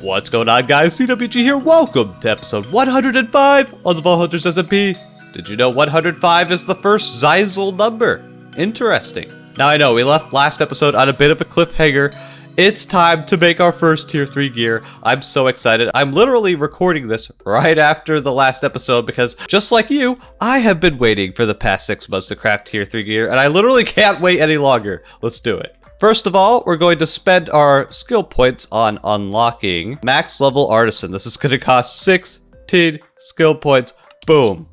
What's going on, guys? CWG here. Welcome to episode 105 of the Vault Hunters SMP. Did you know 105 is the first Zyzel number? Interesting. Now I know we left last episode on a bit of a cliffhanger. It's time to make our first tier 3 gear. I'm so excited. I'm literally recording this right after the last episode because just like you, I have been waiting for the past 6 months to craft tier 3 gear and I literally can't wait any longer. Let's do it. First of all, we're going to spend our skill points on unlocking max level artisan. This is going to cost 16 skill points. Boom.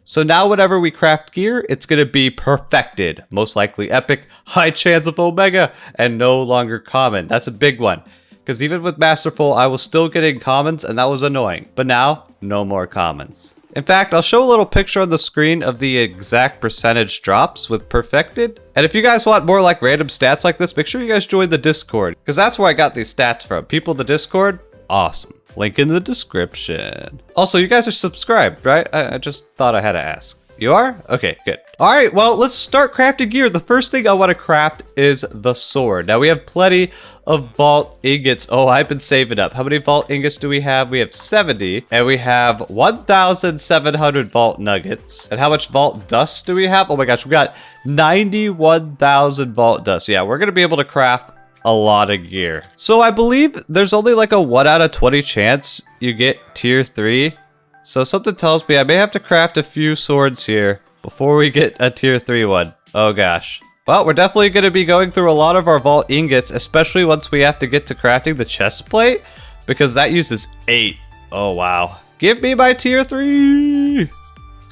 So now whenever we craft gear, it's going to be perfected. Most likely epic, high chance of omega, and no longer common. That's a big one. Because even with masterful, I was still getting commons and that was annoying. But now, no more commons. In fact, I'll show a little picture on the screen of the exact percentage drops with perfected. And if you guys want more like random stats like this, make sure you guys join the Discord. Because that's where I got these stats from. People in the Discord, awesome. Link in the description. Also, you guys are subscribed, right? I just thought I had to ask. You are? Okay, good. All right, well, let's start crafting gear. The first thing I want to craft is the sword. Now, we have plenty of vault ingots. Oh, I've been saving up. How many vault ingots do we have? We have 70, and we have 1,700 vault nuggets. And how much vault dust do we have? Oh my gosh, we got 91,000 vault dust. Yeah, we're going to be able to craft a lot of gear. So I believe there's only like a 1 out of 20 chance you get tier 3. So something tells me I may have to craft a few swords here before we get a tier 3 one. Oh gosh. Well, we're definitely going to be going through a lot of our vault ingots, especially once we have to get to crafting the chest plate, because that uses 8. Oh wow. Give me my tier 3!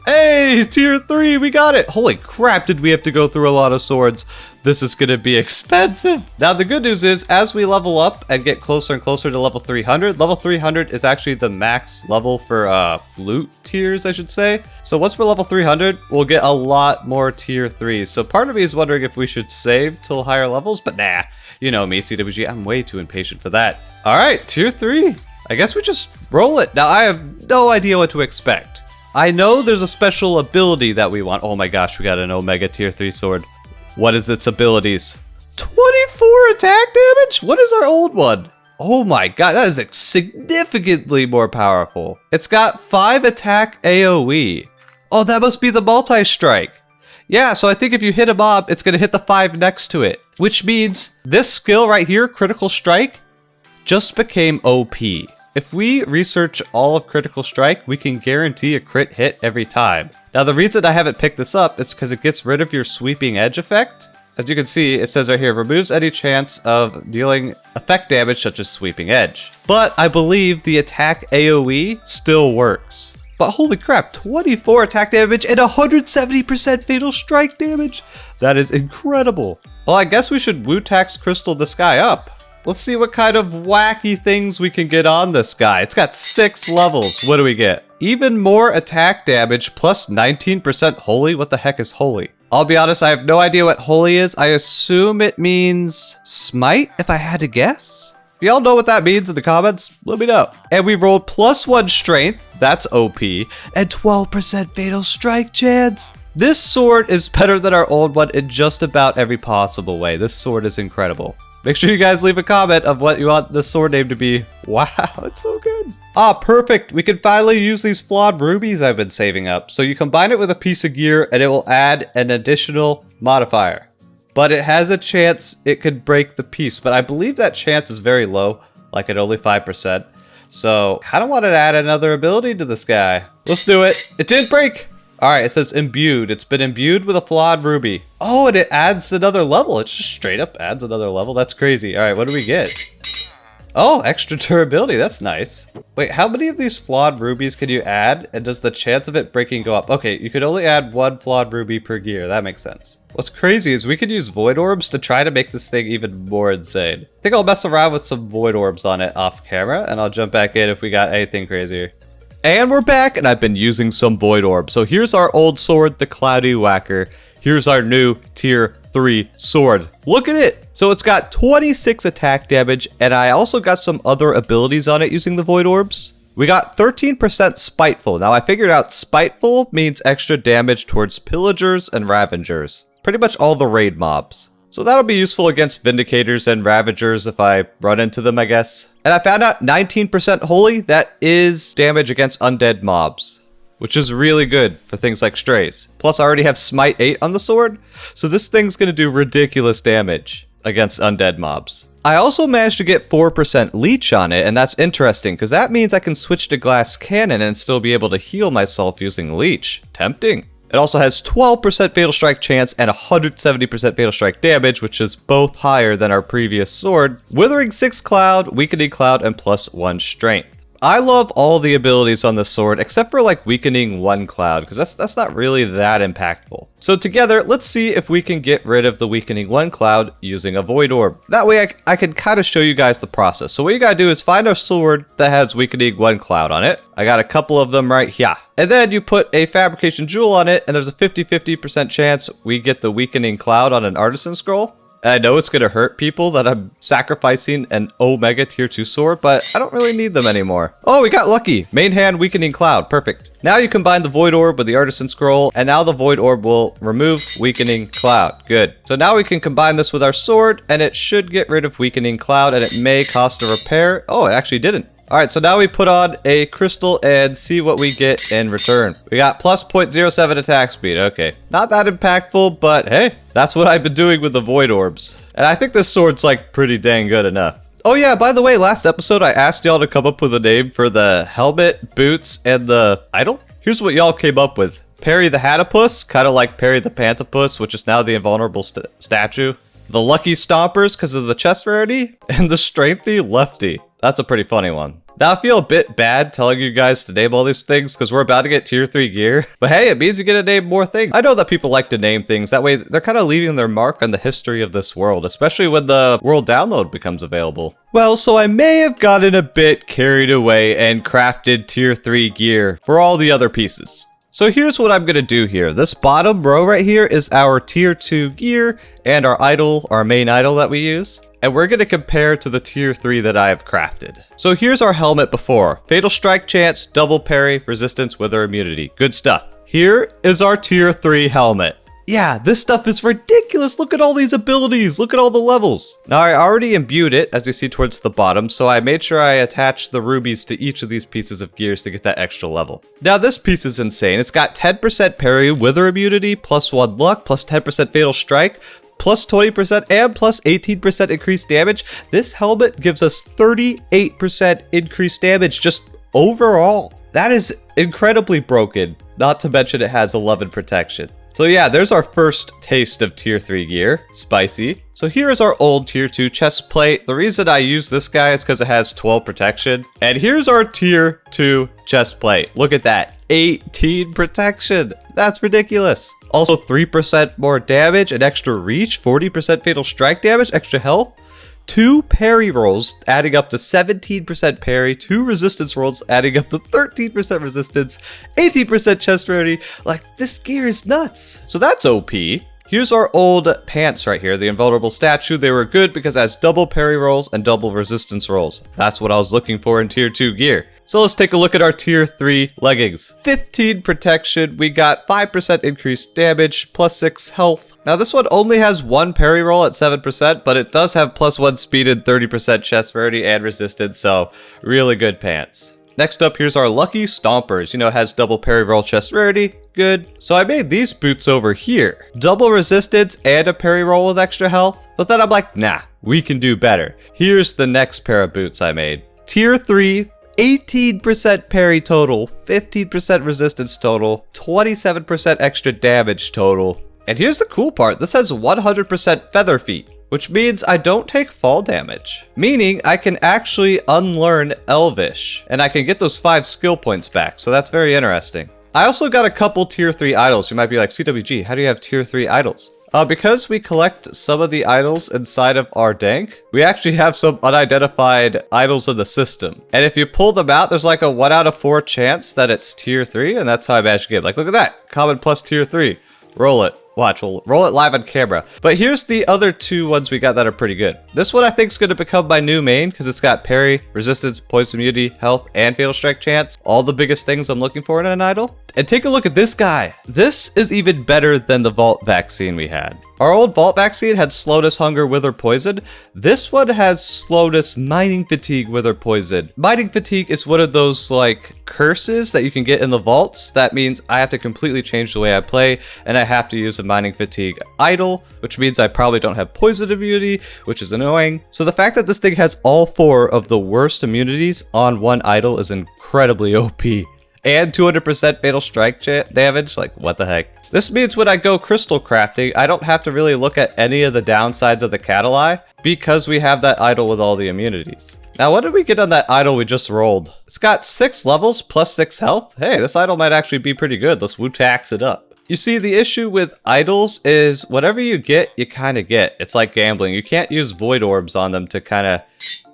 Hey, tier 3, we got it! Holy crap, did we have to go through a lot of swords. This is gonna be expensive. Now, the good news is, as we level up and get closer and closer to level 300 is actually the max level for loot tiers, I should say. So once we're level 300, we'll get a lot more tier 3s. So part of me is wondering if we should save till higher levels, but nah. You know me, CWG, I'm way too impatient for that. All right, tier 3. I guess we just roll it. Now, I have no idea what to expect. I know there's a special ability that we want. Oh my gosh, we got an Omega tier 3 sword. What is its abilities? 24 attack damage? What is our old one? Oh my god, that is significantly more powerful. It's got 5 attack AoE. Oh, that must be the multi-strike. Yeah, so I think if you hit a mob, it's gonna hit the 5 next to it. Which means this skill right here, critical strike, just became OP. If we research all of critical strike, we can guarantee a crit hit every time. Now, the reason I haven't picked this up is because it gets rid of your sweeping edge effect. As you can see, it says right here, removes any chance of dealing effect damage such as sweeping edge. But I believe the attack AoE still works. But holy crap, 24 attack damage and 170% fatal strike damage. That is incredible. Well, I guess we should Wu-Tax Crystal this guy up. Let's see what kind of wacky things we can get on this guy. It's got 6 levels. What do we get? Even more attack damage plus 19% holy. What the heck is holy? I'll be honest, I have no idea what holy is. I assume it means smite, if I had to guess. If y'all know what that means in the comments, let me know. And we rolled +1 strength. That's OP. And 12% fatal strike chance. This sword is better than our old one in just about every possible way. This sword is incredible. Make sure you guys leave a comment of what you want the sword name to be. Wow, it's so good. Ah, perfect. We can finally use these flawed rubies I've been saving up. So you combine it with a piece of gear and it will add an additional modifier. But it has a chance it could break the piece. But I believe that chance is very low, like at only 5%. So kind of wanted to add another ability to this guy. Let's do it. It didn't break. All right, it says imbued. It's been imbued with a flawed ruby. Oh, and it adds another level. It just straight up adds another level. That's crazy. All right, what do we get? Oh, extra durability. That's nice. Wait, how many of these flawed rubies can you add? And does the chance of it breaking go up? Okay, you could only add 1 flawed ruby per gear. That makes sense. What's crazy is we could use void orbs to try to make this thing even more insane. I think I'll mess around with some void orbs on it off camera, and I'll jump back in if we got anything crazier. And we're back, and I've been using some void orbs. So here's our old sword, the Cloudy Whacker. Here's our new tier 3 sword. Look at it. So it's got 26 attack damage, and I also got some other abilities on it using the void orbs. We got 13% spiteful. Now I figured out spiteful means extra damage towards pillagers and ravengers. Pretty much all the raid mobs. So that'll be useful against Vindicators and Ravagers if I run into them, I guess. And I found out 19% Holy, that is damage against undead mobs, which is really good for things like Strays. Plus I already have Smite 8 on the sword, so this thing's gonna do ridiculous damage against undead mobs. I also managed to get 4% Leech on it, and that's interesting because that means I can switch to Glass Cannon and still be able to heal myself using Leech. Tempting. It also has 12% Fatal Strike chance and 170% Fatal Strike damage, which is both higher than our previous sword. Withering 6 Cloud, Weakening Cloud, and +1 Strength. I love all the abilities on this sword, except for like Weakening 1 Cloud, because that's not really that impactful. So together, let's see if we can get rid of the Weakening 1 Cloud using a Void Orb. That way I can kind of show you guys the process. So what you gotta do is find a sword that has Weakening 1 Cloud on it. I got a couple of them right here. And then you put a Fabrication Jewel on it, and there's a 50-50% chance we get the Weakening Cloud on an Artisan Scroll. And I know it's going to hurt people that I'm sacrificing an Omega tier 2 sword, but I don't really need them anymore. Oh, we got lucky. Main hand Weakening Cloud. Perfect. Now you combine the Void Orb with the Artisan Scroll, and now the Void Orb will remove Weakening Cloud. Good. So now we can combine this with our sword, and it should get rid of Weakening Cloud, and it may cost a repair. Oh, it actually didn't. Alright, so now we put on a crystal and see what we get in return. We got plus 0.07 attack speed. Okay. Not that impactful, but hey, that's what I've been doing with the Void Orbs. And I think this sword's like pretty dang good enough. Oh yeah, by the way, last episode I asked y'all to come up with a name for the helmet, boots, and the idol. Here's what y'all came up with. Perry the Hatipus, kind of like Perry the Pantapus, which is now the invulnerable statue. The Lucky Stompers because of the chest rarity, and the Strengthy Lefty. That's a pretty funny one. Now I feel a bit bad telling you guys to name all these things because we're about to get tier 3 gear. But hey, it means you get to name more things. I know that people like to name things. That way they're kind of leaving their mark on the history of this world, especially when the world download becomes available. Well, so I may have gotten a bit carried away and crafted tier 3 gear for all the other pieces. So here's what I'm gonna do here. This bottom row right here is our tier 2 gear and our idol, our main idol that we use. And we're gonna compare to the tier 3 that I have crafted. So here's our helmet before. Fatal Strike chance, double parry, resistance, wither immunity. Good stuff. Here is our tier 3 helmet. Yeah, this stuff is ridiculous. Look at all these abilities. Look at all the levels. Now I already imbued it, as you see towards the bottom, so I made sure I attached the rubies to each of these pieces of gears to get that extra level. Now this piece is insane. It's got 10% parry, wither immunity, +1 luck, plus 10% fatal strike, plus 20% and plus 18% increased damage. This helmet gives us 38% increased damage just overall. That is incredibly broken, not to mention it has 11 protection. So yeah, there's our first taste of tier 3 gear. Spicy. So here is our old tier 2 chest plate. The reason I use this guy is because it has 12 protection. And here's our tier 2 chest plate. Look at that. 18 protection. That's ridiculous. Also 3% more damage, an extra reach, 40% fatal strike damage, extra health. 2 parry rolls adding up to 17% parry, 2 resistance rolls adding up to 13% resistance, 18% chest rarity. Like, this gear is nuts. So that's OP. Here's our old pants right here, the invulnerable statue. They were good because it has double parry rolls and double resistance rolls. That's what I was looking for in tier 2 gear. So let's take a look at our tier 3 leggings. 15 protection, we got 5% increased damage, plus 6 health. Now this one only has 1 parry roll at 7%, but it does have +1 speed and 30% chest rarity and resistance, so really good pants. Next up, here's our Lucky Stompers. You know, it has double parry roll chest rarity. Good. So I made these boots over here. Double resistance and a parry roll with extra health. But then I'm like, nah, we can do better. Here's the next pair of boots I made. Tier 3, 18% parry total, 15% resistance total, 27% extra damage total. And here's the cool part. This has 100% feather feet, which means I don't take fall damage. Meaning I can actually unlearn Elvish, and I can get those 5 skill points back, so that's very interesting. I also got a couple tier 3 idols. You might be like, CWG, how do you have tier 3 idols? Because we collect some of the idols inside of our dank, we actually have some unidentified idols in the system. And if you pull them out, there's like a 1 out of 4 chance that it's tier 3, and that's how I managed to get it. Like, look at that, common plus tier 3. Roll it. Watch, we'll roll it live on camera. But here's the other 2 ones we got that are pretty good. This one I think is going to become my new main because it's got parry, resistance, poison immunity, health, and fatal strike chance. All the biggest things I'm looking for in an idol. And take a look at this guy. This is even better than the Vault vaccine we had. Our old Vault vaccine had slowness, hunger, wither, poison. This one has slowness, mining fatigue, wither, poison. Mining fatigue is one of those like curses that you can get in the vaults. That means I have to completely change the way I play and I have to use a mining fatigue idol, which means I probably don't have poison immunity, which is annoying. So the fact that this thing has all 4 of the worst immunities on one idol is incredibly OP. And 200% fatal strike damage, like what the heck. This means when I go crystal crafting, I don't have to really look at any of the downsides of the Catalai because we have that idol with all the immunities. Now what did we get on that idol we just rolled? It's got 6 levels plus 6 health. Hey, this idol might actually be pretty good. Let's Wu-tax it up. You see, the issue with idols is whatever you get, you kind of get. It's like gambling. You can't use void orbs on them to kind of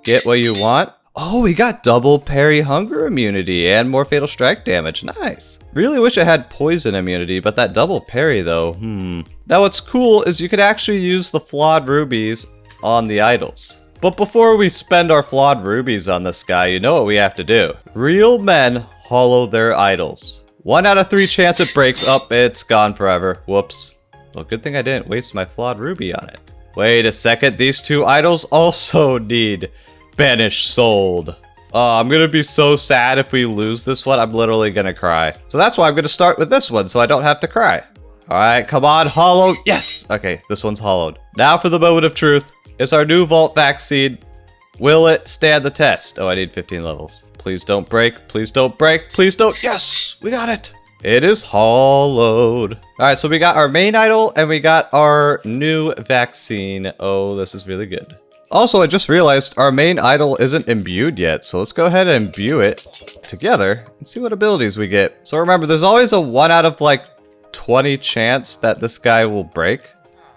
get what you want. Oh, we got double parry hunger immunity and more fatal strike damage. Nice. Really wish I had poison immunity, but that double parry though, Now what's cool is you could actually use the flawed rubies on the idols. But before we spend our flawed rubies on this guy, you know what we have to do. Real men hollow their idols. 1 out of 3 chance it breaks. Up, it's gone forever. Whoops. Well, good thing I didn't waste my flawed ruby on it. Wait a second, these 2 idols also need Banish sold. Oh, I'm gonna be so sad if we lose this one. I'm literally gonna cry. So that's why I'm gonna start with this one so I don't have to cry. All right, come on, hollow. Yes. Okay, this one's hollowed. Now for the moment of truth. It's our new Vault vaccine. Will it stand the test? Oh, I need 15 levels. Please don't break. Please don't break. Please don't. Yes, we got it. It is hollowed. All right, so we got our main idol and we got our new vaccine. Oh, this is really good. Also, I just realized our main idol isn't imbued yet, so let's go ahead and imbue it together and see what abilities we get. So remember, there's always a 1 out of like 20 chance that this guy will break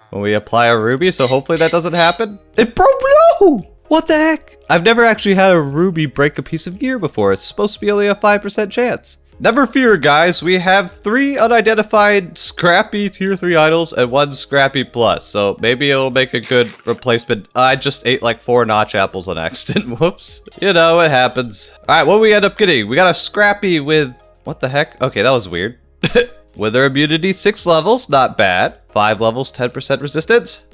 when we apply a ruby, so hopefully that doesn't happen. It broke. No! What the heck? I've never actually had a ruby break a piece of gear before. It's supposed to be only a 5% chance. Never fear, guys. We have 3 unidentified scrappy tier 3 idols and 1 scrappy plus. So maybe it'll make a good replacement. I just ate like 4 notch apples on accident. Whoops. You know, it happens. All right, what we end up getting? We got a scrappy with, what the heck? Okay, that was weird. Wither immunity, 6 levels, not bad. 5 levels, 10% resistance.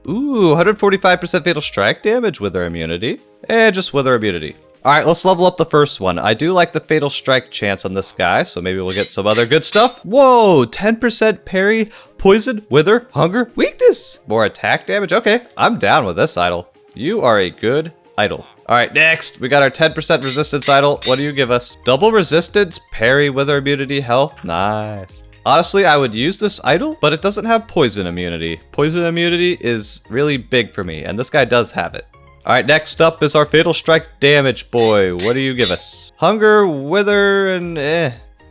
Ooh, 145% fatal strike damage, wither immunity. And just wither immunity. All right, let's level up the first one. I do like the fatal strike chance on this guy, so maybe we'll get some other good stuff. Whoa, 10% parry, poison, wither, hunger, weakness. More attack damage. Okay, I'm down with this idol. You are a good idol. All right, next, we got our 10% resistance idol. What do you give us? Double resistance, parry, wither immunity, health. Nice. Honestly, I would use this idol, but it doesn't have poison immunity. Poison immunity is really big for me, and this guy does have it. All right, next up is our fatal strike damage boy. What do you give us? Hunger, wither, and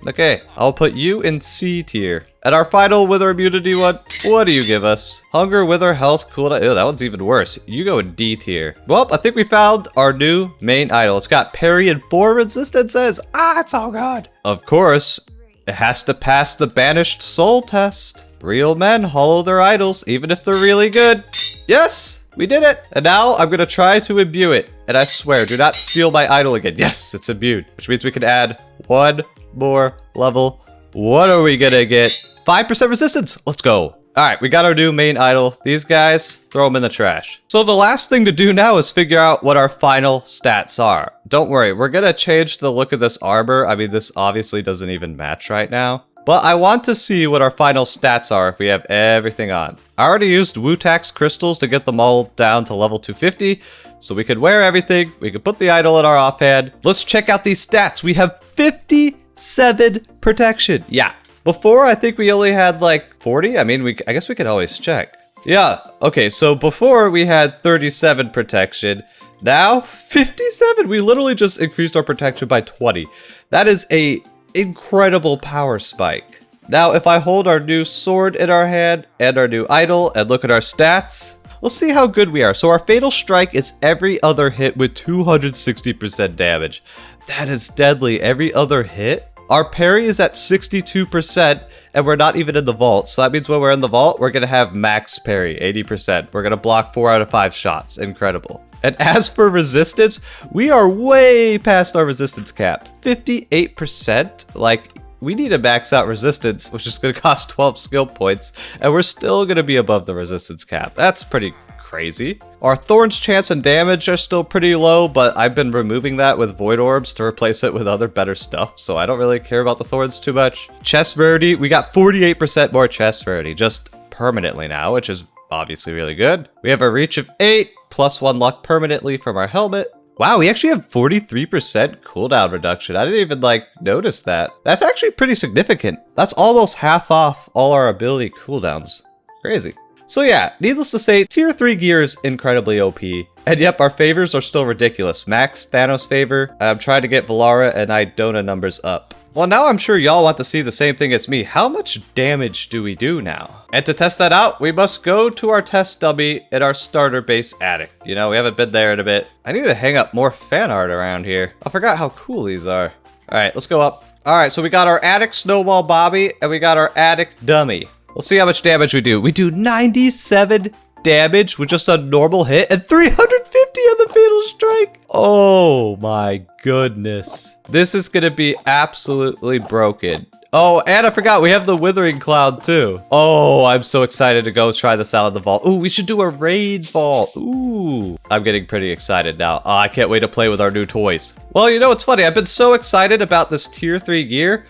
Okay, I'll put you in C tier. And our final wither immunity one, what do you give us? Hunger, wither, health, cooldown. Ew, that one's even worse. You go in D tier. Well, I think we found our new main idol. It's got parry and 4 resistances. Ah, it's all good. Of course, it has to pass the banished soul test. Real men hollow their idols, even if they're really good. Yes! We did it! And now I'm gonna try to imbue it. And I swear, do not steal my idol again. Yes, it's imbued. Which means we can add 1 more level. What are we gonna get? 5% resistance! Let's go. Alright, we got our new main idol. These guys, throw them in the trash. So the last thing to do now is figure out what our final stats are. Don't worry, we're gonna change the look of this armor. I mean, this obviously doesn't even match right now. But I want to see what our final stats are if we have everything on. I already used Wu-tax crystals to get them all down to level 250. So we could wear everything. We could put the idol in our offhand. Let's check out these stats. We have 57 protection. Yeah. Before, I think we only had like 40. I mean, I guess we could always check. Yeah. Okay, so before we had 37 protection. Now, 57. We literally just increased our protection by 20. That is a incredible power spike. Now, if I hold our new sword in our hand and our new idol and look at our stats, let's see how good we are. So our fatal strike is every other hit with 260% damage. That is deadly. Every other hit. Our parry is at 62% and we're not even in the vault. So that means when we're in the vault, we're going to have max parry, 80%. We're going to block 4 out of 5 shots. Incredible. And as for resistance, we are way past our resistance cap. 58%. Like, we need to max out resistance, which is going to cost 12 skill points, and we're still going to be above the resistance cap. That's pretty crazy. Our thorns chance and damage are still pretty low, but I've been removing that with void orbs to replace it with other better stuff, so I don't really care about the thorns too much. Chest rarity, we got 48% more chest rarity just permanently now, which is obviously really good. We have a reach of 8, +1 luck permanently from our helmet. Wow, we actually have 43% cooldown reduction. I didn't even like notice that. That's actually pretty significant. That's almost half off all our ability cooldowns. Crazy. So yeah, needless to say, tier 3 gear is incredibly OP. And yep, our favors are still ridiculous. Max Thanos favor. I'm trying to get Valara and Idona numbers up. Well, now I'm sure y'all want to see the same thing as me. How much damage do we do now? And to test that out, we must go to our test dummy in our starter base attic. You know, we haven't been there in a bit. I need to hang up more fan art around here. I forgot how cool these are. All right, let's go up. All right, so we got our attic Snowball Bobby and we got our attic dummy. Let's see how much damage we do. We do 97 damage with just a normal hit and 350 on the fatal strike. Oh my goodness. This is gonna be absolutely broken. Oh, and I forgot we have the Withering Cloud too. Oh, I'm so excited to go try this out in the vault. Ooh, we should do a raid vault. Ooh, I'm getting pretty excited now. Oh, I can't wait to play with our new toys. Well, you know, it's funny. I've been so excited about this tier 3 gear.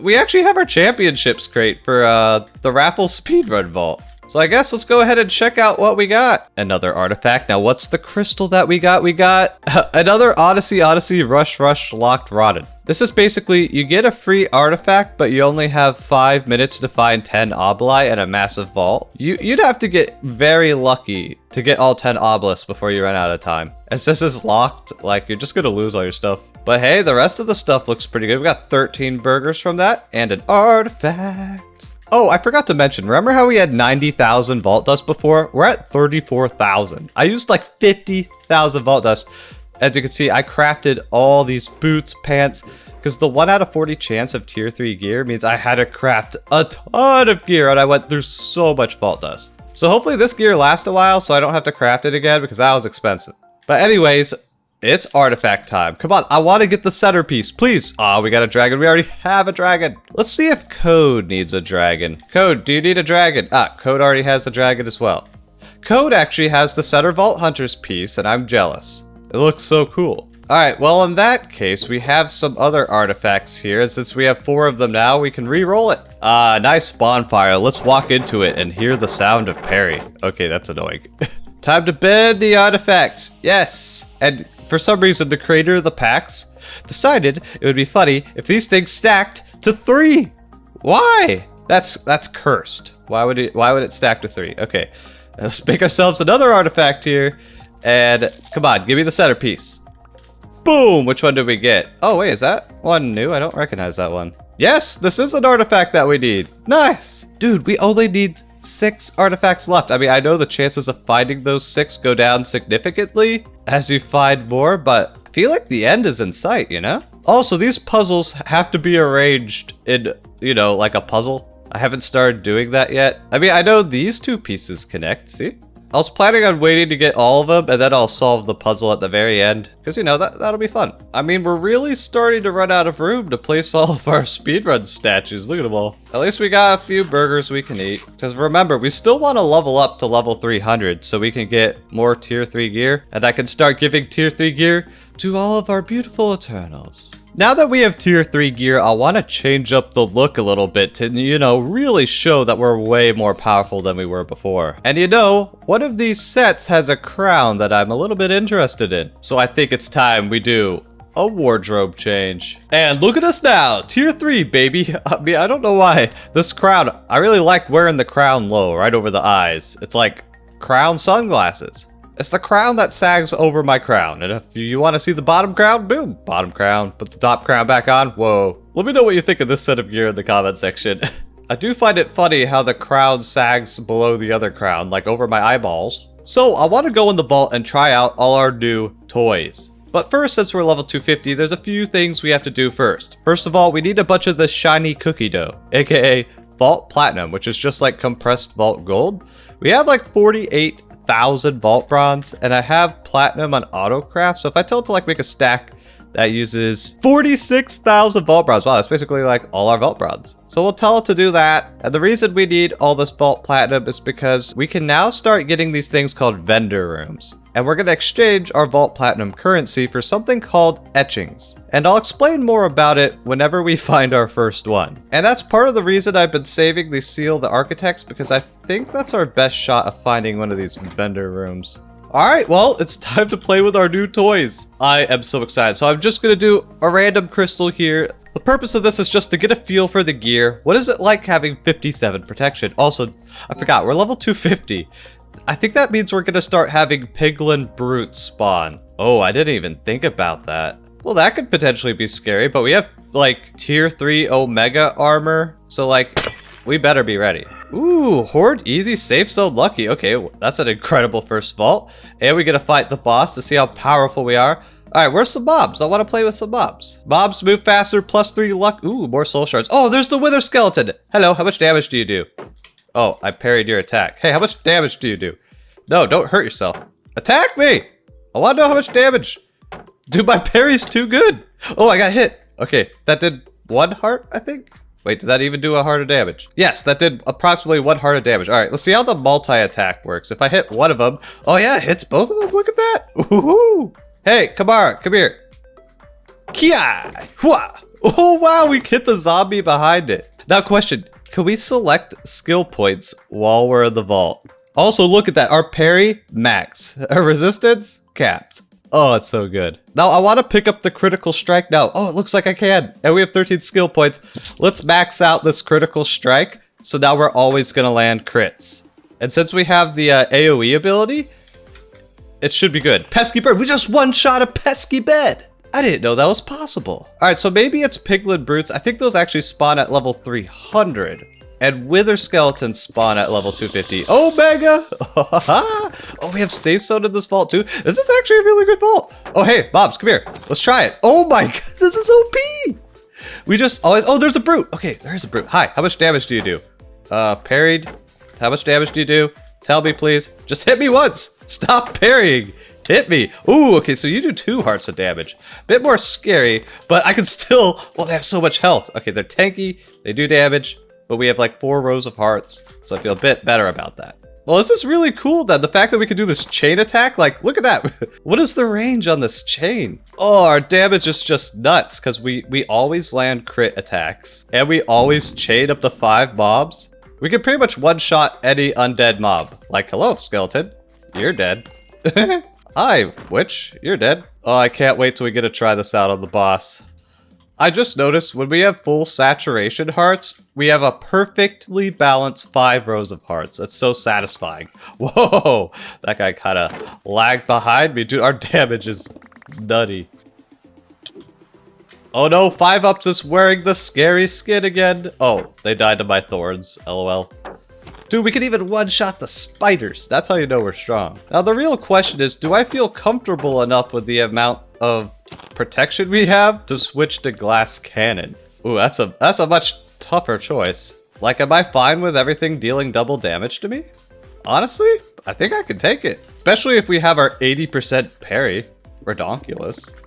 We actually have our championships crate for the raffle speedrun vault. So I guess let's go ahead and check out what we got. Another artifact. Now what's the crystal that we got? We got another Odyssey Rush Locked Rotted. This is basically, you get a free artifact, but you only have 5 minutes to find 10 obli and a massive vault. You'd have to get very lucky to get all 10 obelisks before you run out of time. As this is locked, like, you're just gonna lose all your stuff. But hey, the rest of the stuff looks pretty good. We got 13 burgers from that and an artifact. Oh, I forgot to mention, remember how we had 90,000 vault dust before? We're at 34,000. I used like 50,000 vault dust. As you can see, I crafted all these boots, pants, because the 1 out of 40 chance of tier 3 gear means I had to craft a ton of gear and I went through so much vault dust. So hopefully this gear lasts a while so I don't have to craft it again because that was expensive. But anyways, it's artifact time. Come on, I want to get the centerpiece, please. Ah, we got a dragon. We already have a dragon. Let's see if Code needs a dragon. Code, do you need a dragon? Ah, Code already has a dragon as well. Code actually has the center Vault Hunters piece, and I'm jealous. It looks so cool. All right, well, in that case, we have some other artifacts here. And since we have 4 of them now, we can re-roll it. Nice bonfire. Let's walk into it and hear the sound of Perry. Okay, that's annoying. Time to bend the artifacts. Yes. And for some reason, the creator of the packs decided it would be funny if these things stacked to 3. Why? That's cursed. Why would it stack to 3? Okay, let's make ourselves another artifact here. And come on, give me the centerpiece. Boom! Which one did we get? Oh wait, is that one new? I don't recognize that one. Yes, this is an artifact that we need. Nice! Dude, we only need 6 artifacts left. I mean, I know the chances of finding those 6 go down significantly as you find more, but I feel like the end is in sight, you know? Also, these puzzles have to be arranged in, you know, like a puzzle. I haven't started doing that yet. I mean, I know these 2 pieces connect, see? I was planning on waiting to get all of them and then I'll solve the puzzle at the very end. Because, you know, that'll be fun. I mean, we're really starting to run out of room to place all of our speedrun statues. Look at them all. At least we got a few burgers we can eat. Because remember, we still want to level up to level 300 so we can get more tier 3 gear. And I can start giving tier 3 gear to all of our beautiful Eternals. Now that we have tier 3 gear, I want to change up the look a little bit to, you know, really show that we're way more powerful than we were before. And you know, one of these sets has a crown that I'm a little bit interested in. So I think it's time we do a wardrobe change. And look at us now, tier 3, baby. I mean, I don't know why. This crown, I really like wearing the crown low, right over the eyes. It's like crown sunglasses. It's the crown that sags over my crown. And if you want to see the bottom crown, boom, bottom crown. Put the top crown back on, whoa. Let me know what you think of this set of gear in the comment section. I do find it funny how the crown sags below the other crown, like over my eyeballs. So I want to go in the vault and try out all our new toys. But first, since we're level 250, there's a few things we have to do first. First of all, we need a bunch of this shiny cookie dough, aka Vault Platinum, which is just like compressed Vault Gold. We have like 48,000 Vault Bronze, and I have Platinum on Autocraft, so if I tell it to like make a stack, that uses 46,000 vault bronze. Wow, that's basically like all our vault bronze. So we'll tell it to do that. And the reason we need all this vault platinum is because we can now start getting these things called vendor rooms. And we're going to exchange our vault platinum currency for something called etchings. And I'll explain more about it whenever we find our first one. And that's part of the reason I've been saving the Seal the Architects, because I think that's our best shot of finding one of these vendor rooms. Alright, well, it's time to play with our new toys. I am so excited. So I'm just going to do a random crystal here. The purpose of this is just to get a feel for the gear. What is it like having 57 protection? Also, I forgot, we're level 250. I think that means we're going to start having piglin brutes spawn. Oh, I didn't even think about that. Well, that could potentially be scary, but we have like tier 3 Omega armor. So like, we better be ready. Ooh, Horde easy, safe zone lucky. Okay, that's an incredible first vault. And we get to fight the boss to see how powerful we are. Alright, where's some mobs? I want to play with some mobs. Mobs move faster, +3 luck. Ooh, more soul shards. Oh, there's the wither skeleton. Hello, how much damage do you do? Oh, I parried your attack. Hey, how much damage do you do? No, don't hurt yourself. Attack me! I want to know how much damage. Dude, my parry's too good. Oh, I got hit. Okay, that did 1 heart, I think? Wait, did that even do a heart of damage? Yes, that did approximately 1 heart of damage. All right, let's see how the multi-attack works. If I hit one of them, oh yeah, it hits both of them. Look at that. Ooh. Hey, Kamara, come here. Kia! Hua! Oh wow, we hit the zombie behind it. Now question, can we select skill points while we're in the vault? Also, look at that, our parry, max. Our resistance, capped. Oh, it's so good. Now, I want to pick up the critical strike now. Oh, it looks like I can. And we have 13 skill points. Let's max out this critical strike. So now we're always going to land crits. And since we have the AoE ability, it should be good. Pesky bird. We just one-shot a pesky bed. I didn't know that was possible. All right, so maybe it's piglin brutes. I think those actually spawn at level 300. And wither skeletons spawn at level 250. Omega! Oh, we have safe zone in this vault too. This is actually a really good vault. Oh, hey, mobs, come here. Let's try it. Oh my god, this is OP! We just always, oh, there's a brute. Okay, there's a brute. Hi, how much damage do you do? Parried. How much damage do you do? Tell me, please. Just hit me once. Stop parrying. Hit me. Ooh, okay, so you do 2 hearts of damage. Bit more scary, but I can still, well, they have so much health. Okay, they're tanky, they do damage. But we have like 4 rows of hearts, so I feel a bit better about that. Well, this is really cool then. The fact that we can do this chain attack, like, look at that. What is the range on this chain? Oh, our damage is just nuts, because we always land crit attacks, and we always chain up to 5 mobs. We can pretty much one-shot any undead mob. Like, hello, skeleton. You're dead. Hi, witch. You're dead. Oh, I can't wait till we get to try this out on the boss. I just noticed when we have full saturation hearts, we have a perfectly balanced 5 rows of hearts. That's so satisfying. Whoa, that guy kind of lagged behind me. Dude, our damage is nutty. Oh no, 5-ups is wearing the scary skin again. Oh, they died to my thorns, lol. Dude, we can even one-shot the spiders. That's how you know we're strong. Now, the real question is, do I feel comfortable enough with the amount of protection we have to switch to glass cannon? Ooh, that's a much tougher choice. Like, am I fine with everything dealing double damage to me? Honestly, I think I can take it. Especially if we have our 80% parry. Redonkulous.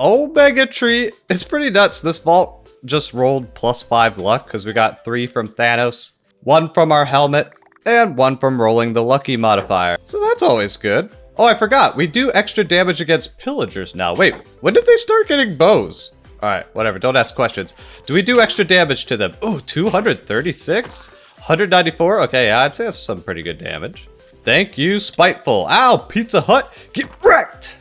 Omega tree. It's pretty nuts. This vault just rolled +5 luck because we got 3 from Thanos, 1 from our helmet, and 1 from rolling the lucky modifier. So that's always good. Oh, I forgot. We do extra damage against pillagers now. Wait, when did they start getting bows? All right, whatever. Don't ask questions. Do we do extra damage to them? Ooh, 236? 194? Okay, yeah, I'd say that's some pretty good damage. Thank you, Spiteful. Ow, Pizza Hut. Get wrecked.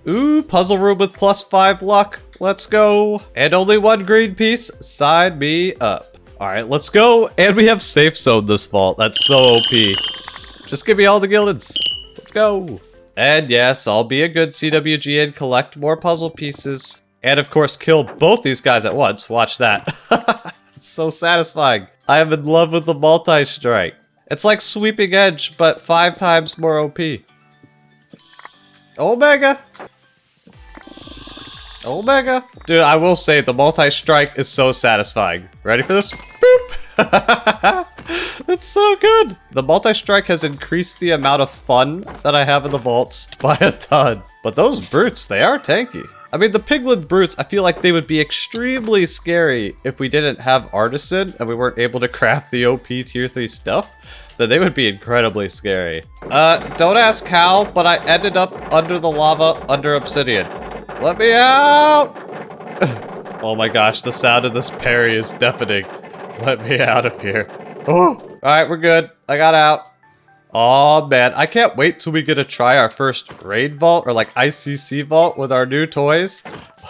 Ooh, puzzle room with +5 luck. Let's go. And only 1 green piece. Sign me up. All right, let's go. And we have safe zone this vault. That's so OP. Just give me all the gildeds. Let's go. And yes, I'll be a good CWG and collect more puzzle pieces. And of course, kill both these guys at once. Watch that. It's so satisfying. I am in love with the multi-strike. It's like Sweeping Edge, but 5 times more OP. Omega. Omega. Dude, I will say the multi-strike is so satisfying. Ready for this? Boop. It's so good. The multi-strike has increased the amount of fun that I have in the vaults by a ton. But those brutes, they are tanky. I mean, the piglin brutes, I feel like they would be extremely scary if we didn't have artisan and we weren't able to craft the OP tier 3 stuff. Then they would be incredibly scary. Don't ask how, but I ended up under the lava under obsidian. Let me out! Oh my gosh, the sound of this parry is deafening. Let me out of here. Oh, all right, we're good. I got out. Oh man, I can't wait till we get to try our first raid vault or like ICC vault with our new toys.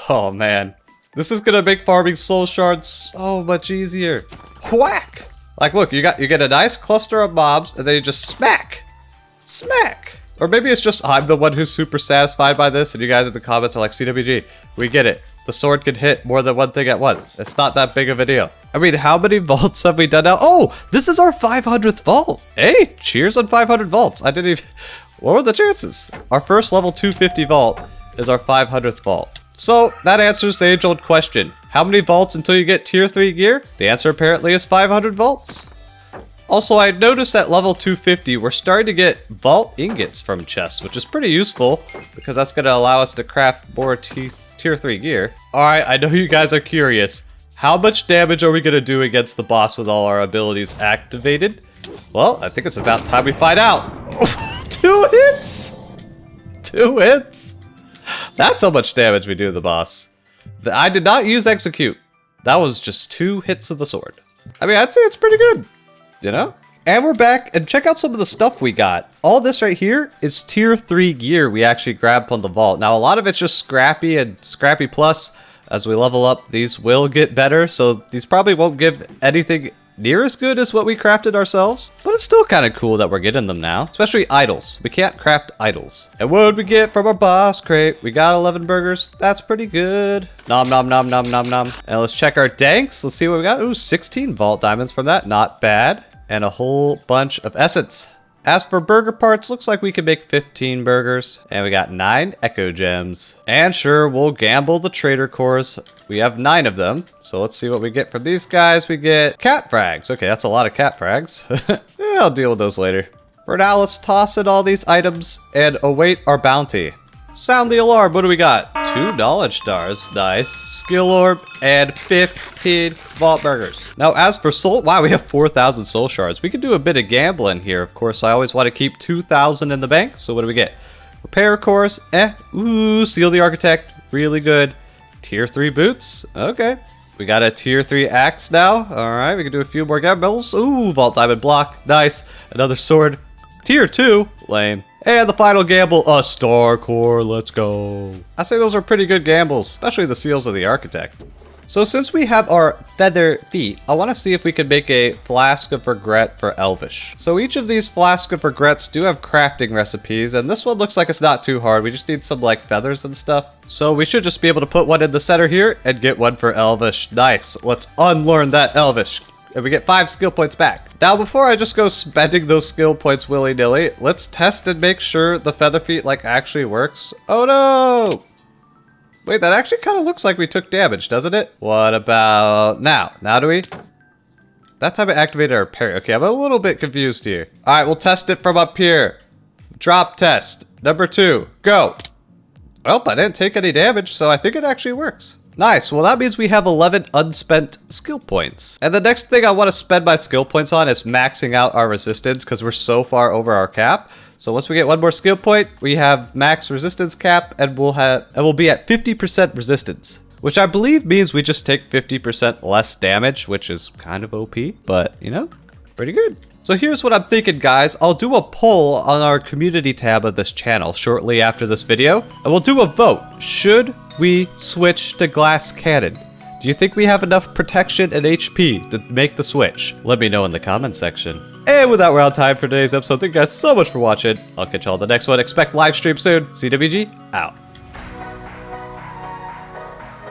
Oh man, this is gonna make farming soul shards so much easier. Whack! Like look, you get a nice cluster of mobs and then you just smack. Smack! Or maybe it's just I'm the one who's super satisfied by this and you guys in the comments are like, CWG, we get it. The sword can hit more than one thing at once. It's not that big of a deal. I mean, how many vaults have we done now? Oh, this is our 500th vault. Hey, cheers on 500 vaults. I didn't even, what were the chances? Our first level 250 vault is our 500th vault. So that answers the age-old question. How many vaults until you get tier 3 gear? The answer apparently is 500 vaults. Also, I noticed at level 250, we're starting to get vault ingots from chests, which is pretty useful because that's gonna allow us to craft more tier 3 gear. Alright, I know you guys are curious. How much damage are we gonna do against the boss with all our abilities activated? Well, I think it's about time we find out. 2 hits! 2 hits! That's how much damage we do to the boss. I did not use execute. That was just 2 hits of the sword. I mean, I'd say it's pretty good, you know? And we're back, and check out some of the stuff we got. All this right here is tier 3 gear we actually grabbed from the vault. Now, a lot of it's just scrappy and scrappy plus. As we level up, these will get better, so these probably won't give anything near as good as what we crafted ourselves. But it's still kind of cool that we're getting them now, especially idols. We can't craft idols. And what did we get from our boss crate? We got 11 burgers. That's pretty good. Nom nom nom nom nom nom. And let's check our danks. Let's see what we got. Ooh, 16 vault diamonds from that. Not bad. And a whole bunch of essence. As for burger parts, looks like we can make 15 burgers. And we got 9 echo gems. And sure, we'll gamble the trader cores. We have 9 of them. So let's see what we get from these guys. We get cat frags. Okay, that's a lot of cat frags. Yeah, I'll deal with those later. For now, let's toss in all these items and await our bounty. Sound the alarm. What do we got? 2 knowledge stars. Nice. Skill orb and 15 vault burgers. Now, as for soul, wow, we have 4,000 soul shards. We can do a bit of gambling here. Of course, I always want to keep 2,000 in the bank. So what do we get? Repair cores. Ooh, seal the architect. Really good. Tier 3 boots. Okay. We got a tier 3 axe now. All right, we can do a few more gambles. Ooh, vault diamond block. Nice. Another sword. Tier 2. Lame. And the final gamble, a star core, let's go. I say those are pretty good gambles, especially the seals of the architect. So since we have our feather feet, I want to see if we can make a flask of regret for Elvish. So each of these flask of regrets do have crafting recipes, and this one looks like it's not too hard. We just need some like feathers and stuff. So we should just be able to put one in the center here and get one for Elvish. Nice, let's unlearn that Elvish. And we get 5 skill points back. Now, before I just go spending those skill points willy-nilly, let's test and make sure the feather feet like actually works. Oh no! Wait, that actually kind of looks like we took damage, doesn't it? What about now? Now do we? That time it activated our parry. Okay, I'm a little bit confused here. All right, we'll test it from up here. Drop test. Number 2, go. Well, I didn't take any damage, so I think it actually works. Nice, well that means we have 11 unspent skill points. And the next thing I want to spend my skill points on is maxing out our resistance because we're so far over our cap. So once we get 1 more skill point, we have max resistance cap and we'll be at 50% resistance. Which I believe means we just take 50% less damage, which is kind of OP, but you know, pretty good. So here's what I'm thinking, guys. I'll do a poll on our community tab of this channel shortly after this video, and we'll do a vote. Should we switch to glass cannon? Do you think we have enough protection and HP to make the switch? Let me know in the comment section. And with that, we're out of time for today's episode. Thank you guys so much for watching. I'll catch y'all on the next one. Expect live stream soon. CWG, out.